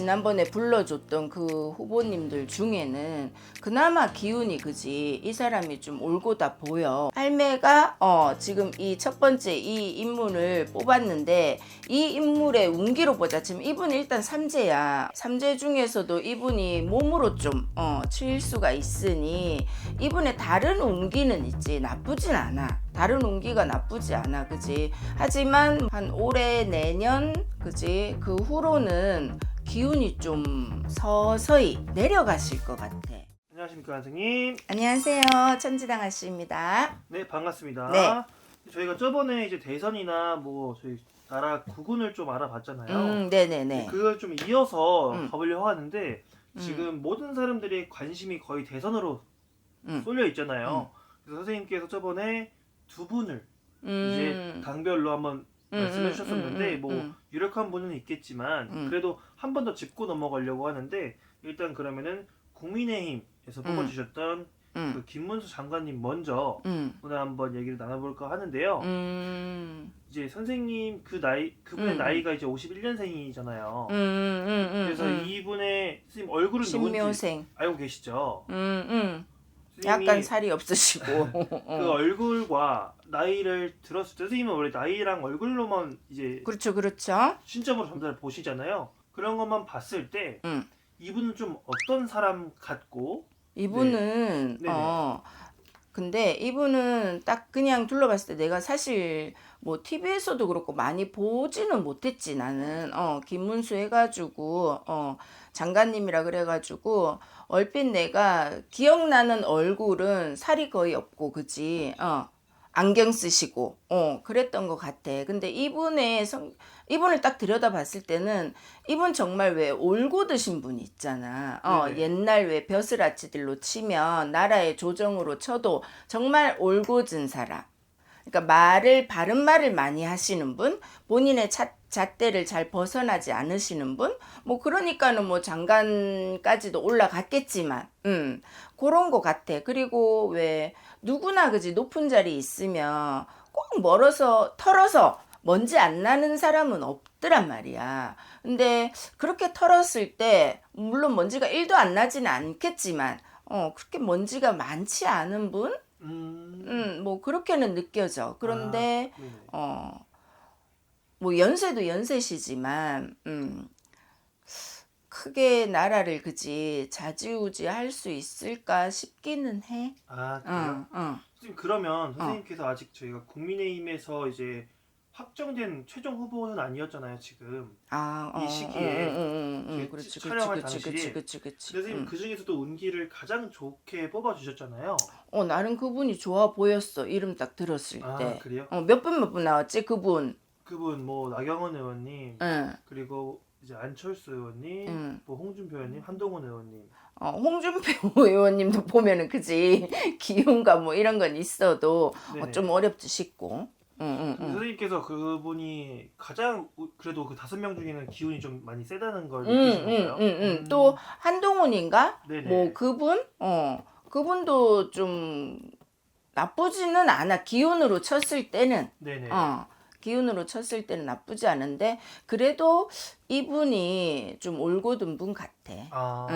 지난번에 불러줬던 그 후보님들 중에는 그나마 기운이 그지 이 사람이 좀 올고다 보여. 할매가 지금 이 첫 번째 이 인물을 뽑았는데 이 인물의 운기로 보자. 지금 이분이 일단 삼재야. 삼재 중에서도 이분이 몸으로 좀 치일 수가 있으니 이분의 다른 운기는 있지. 나쁘진 않아. 다른 운기가 나쁘지 않아. 그지? 하지만 한 올해 내년 그지? 그 후로는 기운이 좀 서서히 내려가실 것 같아. 안녕하십니까 선생님. 안녕하세요. 천지당 아씨입니다. 네, 반갑습니다. 네. 저희가 저번에 이제 대선이나 뭐 저희 나라 구군을 좀 알아봤잖아요. 네네네. 그걸 좀 이어서 음. 가보려고 하는데 지금 모든 사람들의 관심이 거의 대선으로 쏠려 있잖아요. 그래서 선생님께서 저번에 두 분을 이제 당별로 한번 말씀해 주셨었는데 뭐 유력한 분은 있겠지만 그래도 한 번 더 짚고 넘어가려고 하는데 일단 그러면은 국민의힘에서 뽑아주셨던 그 김문수 장관님 먼저 오늘 한번 얘기를 나눠볼까 하는데요. 이제 선생님 그분의 나이가 이제 51년생이잖아요. 그래서 이분의 선생님 얼굴은 누군지 신묘생. 알고 계시죠? 약간 선생님이 살이 없으시고. 그 얼굴과 나이를 들었을 때 선생님은 원래 나이랑 얼굴로만 이제 그렇죠, 그렇죠. 신점으로 점사를 보시잖아요. 그런 것만 봤을 때 음. 이분은 좀 어떤 사람 같고 이분은 네네. 근데 이분은 딱 그냥 둘러봤을 때 내가 사실 뭐 TV에서도 그렇고 많이 보지는 못했지 나는 김문수 해가지고 장관님이라 그래가지고 얼핏 내가 기억나는 얼굴은 살이 거의 없고 그지 안경 쓰시고 그랬던 것 같아. 근데 이분을 딱 들여다봤을 때는 이분 정말 왜 올고 드신 분 있잖아. 네네. 옛날 왜 벼슬아치들로 치면 나라의 조정으로 쳐도 정말 올고 든 사람. 그러니까 바른 말을 많이 하시는 분, 본인의 잣대를 잘 벗어나지 않으시는 분, 뭐 그러니까는 뭐 장관까지도 올라갔겠지만, 그런 거 같아. 그리고 왜 누구나 그지 높은 자리 있으면 꼭 털어서 먼지 안 나는 사람은 없더란 말이야. 근데 그렇게 털었을 때 물론 먼지가 1도 안 나지는 않겠지만, 그렇게 먼지가 많지 않은 분? 뭐 그렇게는 느껴져. 그런데 네네. 뭐 연세도 연세시지만 크게 나라를 그지 좌지우지 할 수 있을까 싶기는 해. 그래요? 선생님 그러면 선생님께서 아직 저희가 국민의힘에서 이제 확정된 최종 후보는 아니었잖아요 지금 이 시기에 저희 그렇지, 촬영할 그렇지, 당시에. 그렇지. 근데 선생님 그 중에서도 운기를 가장 좋게 뽑아주셨잖아요. 나는 그분이 좋아 보였어. 이름 딱 들었을 때. 그래요? 몇 분 나왔지 그분. 그분 뭐 나경원 의원님 응. 그리고 이제 안철수 의원님 뭐 홍준표 의원님 한동훈 의원님 홍준표 의원님도 보면은 그지 기운과 뭐 이런 건 있어도 네네. 좀 어렵지 싶고. 선생님께서 그분이 가장 그래도 그 5명 중에는 기운이 좀 많이 세다는 걸 느끼시는 건가요? 또 한동훈인가? 네네. 뭐 그분도 좀 나쁘지는 않아. 기운으로 쳤을 때는. 네네. 기운으로 쳤을 때는 나쁘지 않은데 그래도 이분이 좀 올곧은 분 같아.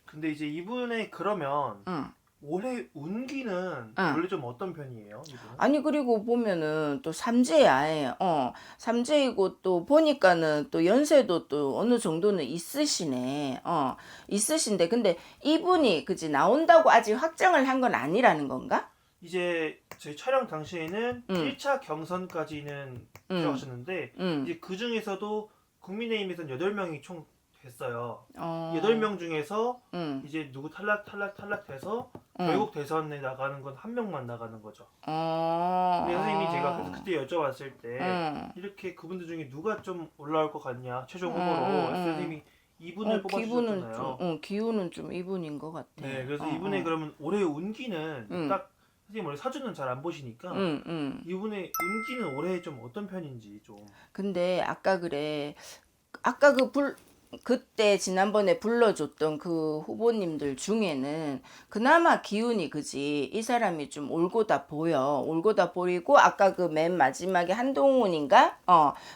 근데 이제 이분의 그러면 응. 올해 운기는 응. 원래 좀 어떤 편이에요? 이분은? 아니 그리고 보면은 또 삼재야. 삼재이고 또 보니까는 또 연세도 또 어느 정도는 있으시네. 있으신데 근데 이분이 그지 나온다고 아직 확정을 한 건 아니라는 건가? 이제 저희 촬영 당시에는 1차 경선까지는 들어가셨는데 이제 그 중에서도 국민의힘에서는 8명이 총 됐어요. 8명 중에서 이제 누구 탈락돼서 결국 대선에 나가는 건 1명만 나가는 거죠. 근데 선생님이 제가 그래서 그때 여쭤봤을 때 이렇게 그분들 중에 누가 좀 올라올 것 같냐 최종 후보로 그래서 선생님이 이분을 뽑아주셨잖아요. 기운은 좀 이분인 것 같아. 네, 그래서 이분의 그러면 올해 운기는 딱 선생님 원래 사주는 잘 안 보시니까 이분의 운기는 올해 좀 어떤 편인지 좀. 근데 아까 그 그때 지난번에 불러줬던 그 후보님들 중에는 그나마 기운이 그지 이 사람이 좀 올고다 보여. 올고다 보이고 아까 그 맨 마지막에 한동훈인가?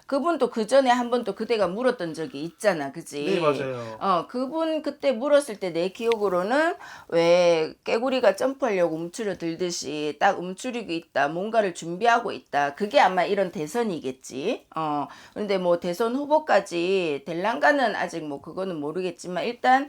그분도 그 전에 한 번 또 그대가 물었던 적이 있잖아, 그지? 네, 맞아요. 그분 그때 물었을 때 내 기억으로는 왜 깨구리가 점프하려고 움츠려 들듯이 딱 움츠리고 있다, 뭔가를 준비하고 있다. 그게 아마 이런 대선이겠지. 근데 뭐 대선 후보까지 될란가는 아직 뭐 그거는 모르겠지만 일단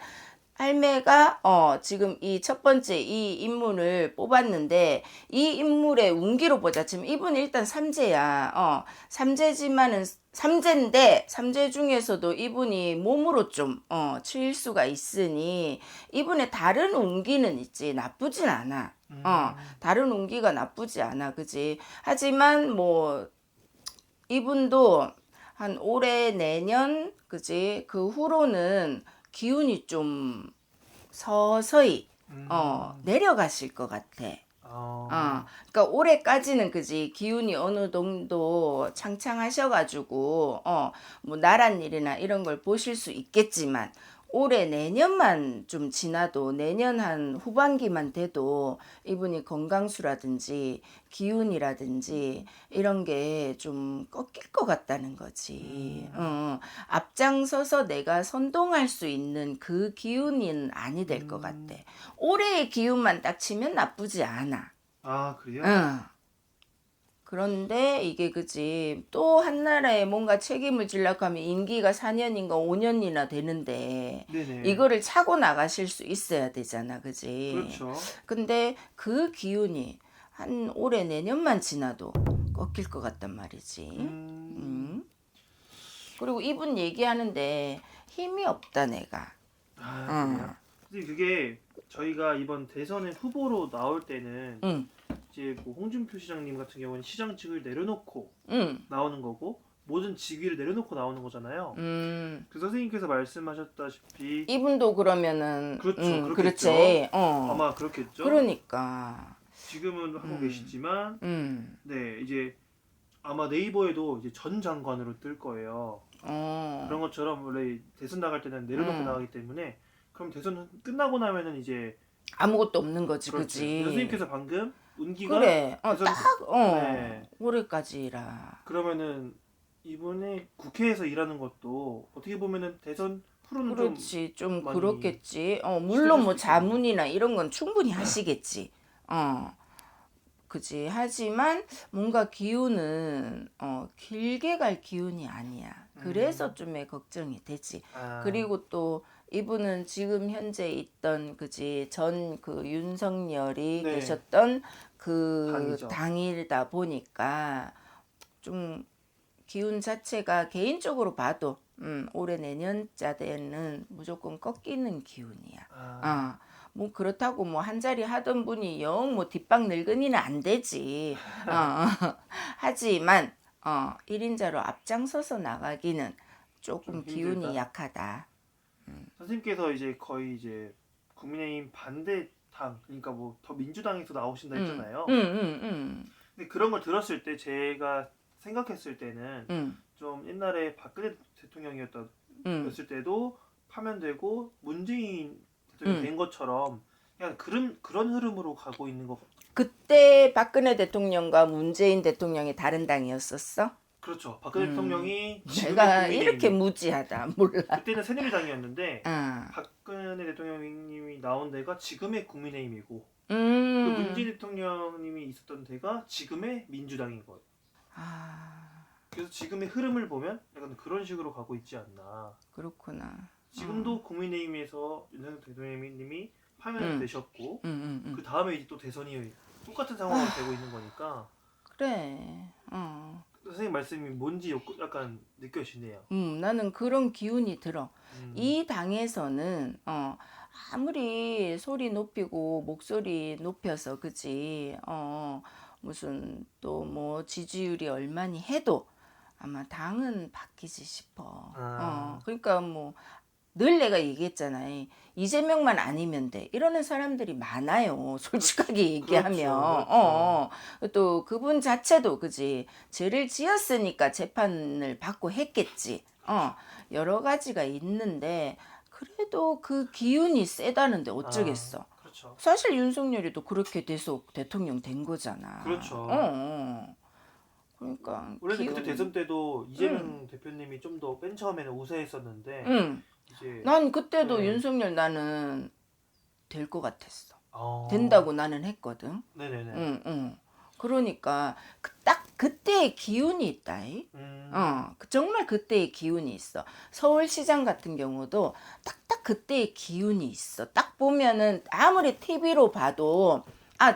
할매가 지금 이 첫 번째 이 인물을 뽑았는데 이 인물의 운기로 보자. 지금 이분 일단 삼재야. 삼재지만은 삼재인데 삼재 중에서도 이분이 몸으로 좀 치일 수가 있으니 이분의 다른 운기는 있지. 나쁘진 않아. 다른 운기가 나쁘지 않아. 그지? 하지만 뭐 이분도 한 올해 내년 그지? 그 후로는 기운이 좀 서서히 내려가실 것 같아. 그러니까 올해까지는 그지 기운이 어느 정도 창창하셔가지고 뭐 나란 일이나 이런 걸 보실 수 있겠지만 올해 내년만 좀 지나도 내년 한 후반기만 돼도 이분이 건강수라든지 기운이라든지 이런 게 좀 꺾일 것 같다는 거지. 앞장서서 내가 선동할 수 있는 그 기운은 아니 될 것 같아. 올해의 기운만 딱 치면 나쁘지 않아. 아, 그래요? 그런데 이게 그지 또 한 나라에 뭔가 책임을 지려고 하면 임기가 4년인가 5년이나 되는데 네네. 이거를 차고 나가실 수 있어야 되잖아, 그지? 그렇죠. 근데 그 기운이 한 올해 내년만 지나도 꺾일 것 같단 말이지. 그리고 이분 얘기하는데 힘이 없다 내가. 그래요? 선생님, 그게 저희가 이번 대선의 후보로 나올 때는 이제 뭐 홍준표 시장님 같은 경우는 시장직을 내려놓고 나오는 거고 모든 직위를 내려놓고 나오는 거잖아요. 그 선생님께서 말씀하셨다시피 이분도 그러면은 그렇죠, 그렇겠죠. 그렇지. 아마 그렇겠죠. 그러니까. 지금은 하고 계시지만 네, 이제 아마 네이버에도 이제 전 장관으로 뜰 거예요. 그런 것처럼 원래 대선 나갈 때는 내려놓고 나가기 때문에 그럼 대선 끝나고 나면은 이제 아무것도 없는 거지, 그렇죠. 그지? 선생님께서 방금 운기가 그래, 대선 네. 올해까지라. 그러면은 이번에 국회에서 일하는 것도 어떻게 보면은 대선 프로는 그렇지, 좀 많이 그렇겠지. 물론 뭐 시도될 수 자문이나 이런 건 충분히 하시겠지. 그지. 하지만 뭔가 기운은 길게 갈 기운이 아니야. 그래서 좀의 걱정이 되지. 그리고 또 이분은 지금 현재 있던 그지 전 그 윤석열이 네. 계셨던 그 당이죠. 당이다 보니까 좀 기운 자체가 개인적으로 봐도 올해 내년자대는 무조건 꺾이는 기운이야. 뭐 그렇다고 뭐 한 자리 하던 분이 영 뭐 뒷방 늙은이는 안 되지. 하지만 1인자로 앞장서서 나가기는 조금 좀 기운이 힘들다. 약하다. 선생님께서 이제 거의 이제 국민의힘 반대 당 그러니까 뭐 더 민주당에서 나오신다 했잖아요. 근데 그런 걸 들었을 때 제가 생각했을 때는 좀 옛날에 박근혜 대통령이었을 때도 파면되고 문재인 대통령 된 것처럼 그냥 그런 흐름으로 가고 있는 것 같아요. 그때 박근혜 대통령과 문재인 대통령이 다른 당이었었어? 그렇죠. 박근혜 대통령이 지금의 내가 국민의힘. 이렇게 무지하다 몰라. 그때는 새누리당이었는데 박근혜 대통령님이 나온 데가 지금의 국민의힘이고 그 문재인 대통령님이 있었던 데가 지금의 민주당인 거예요. 그래서 지금의 흐름을 보면 약간 그런 식으로 가고 있지 않나. 그렇구나. 지금도 국민의힘에서 윤석열 대통령님이 파면되셨고 그 다음에 이제 또 대선이 똑같은 상황이 되고 있는 거니까. 그래. 선생님 말씀이 뭔지 약간 느껴지네요. 나는 그런 기운이 들어. 이 당에서는 아무리 소리 높이고 목소리 높여서 그지 무슨 또 뭐 지지율이 얼마니 해도 아마 당은 바뀌지 싶어. 그러니까 뭐 늘 내가 얘기했잖아. 이재명만 아니면 돼. 이러는 사람들이 많아요. 솔직하게 얘기하면. 그렇죠. 또 그분 자체도 그지. 죄를 지었으니까 재판을 받고 했겠지. 여러 가지가 있는데 그래도 그 기운이 세다는데 어쩌겠어. 그렇죠. 사실 윤석열이도 그렇게 돼서 대통령 된 거잖아. 그렇죠. 그러니까 원래는 기운. 그때 대선 때도 이재명 대표님이 좀 더 맨 처음에는 우세했었는데 이제 난 그때도 네. 윤석열 나는 될 것 같았어. 어, 된다고 나는 했거든. 네네네. 그러니까 딱 그때의 기운이 있다. 정말 그때의 기운이 있어. 서울시장 같은 경우도 딱딱 그때의 기운이 있어. 딱 보면은 아무리 TV로 봐도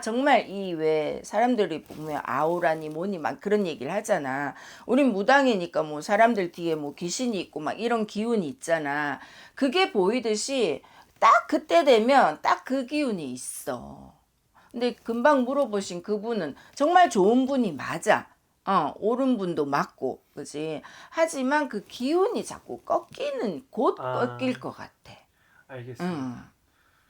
정말 이 왜 사람들이 보면 아우라니 뭐니 막 그런 얘기를 하잖아. 우린 무당이니까 뭐 사람들 뒤에 뭐 귀신이 있고 막 이런 기운이 있잖아. 그게 보이듯이 딱 그때 되면 딱 그 기운이 있어. 근데 금방 물어보신 그분은 정말 좋은 분이 맞아. 옳은 분도 맞고, 그지? 하지만 그 기운이 자꾸 곧 꺾일 것 같아. 알겠습니다.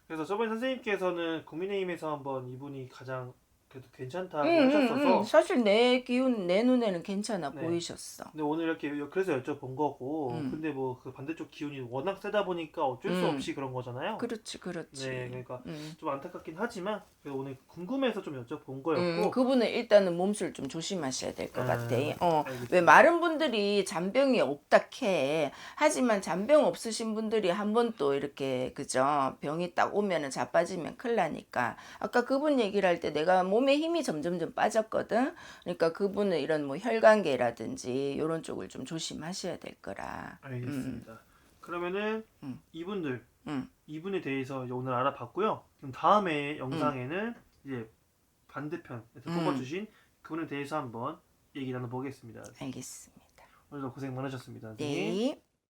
그래서 저번에 선생님께서는 국민의힘에서 한번 이분이 가장 그래도 괜찮다고 하셨어서 사실 내 기운, 내 눈에는 괜찮아 네. 보이셨어. 근데 오늘 이렇게 그래서 여쭤본 거고 근데 뭐 그 반대쪽 기운이 워낙 세다 보니까 어쩔 수 없이 그런 거잖아요. 그렇지. 네, 그러니까 좀 안타깝긴 하지만 그래도 오늘 궁금해서 좀 여쭤본 거였고 그분은 일단은 몸술 좀 조심하셔야 될 것 같아. 알겠습니다. 왜 마른 분들이 잔병이 없다 캐. 하지만 잔병 없으신 분들이 한 번 또 이렇게 그죠? 병이 딱 오면은 자빠지면 큰일 나니까. 아까 그분 얘기를 할 때 내가 몸에 힘이 점점점 빠졌거든. 그러니까 그분은 이런 뭐 혈관계라든지 이런 쪽을 좀 조심하셔야 될 거라. 알겠습니다. 그러면은 이분들 음. 이분에 대해서 이제 오늘 알아봤고요. 그럼 다음에 영상에는 이제 반대편에서 뽑아주신 그분에 대해서 한번 얘기 나눠보겠습니다. 알겠습니다. 오늘도 고생 많으셨습니다. 선생님. 네.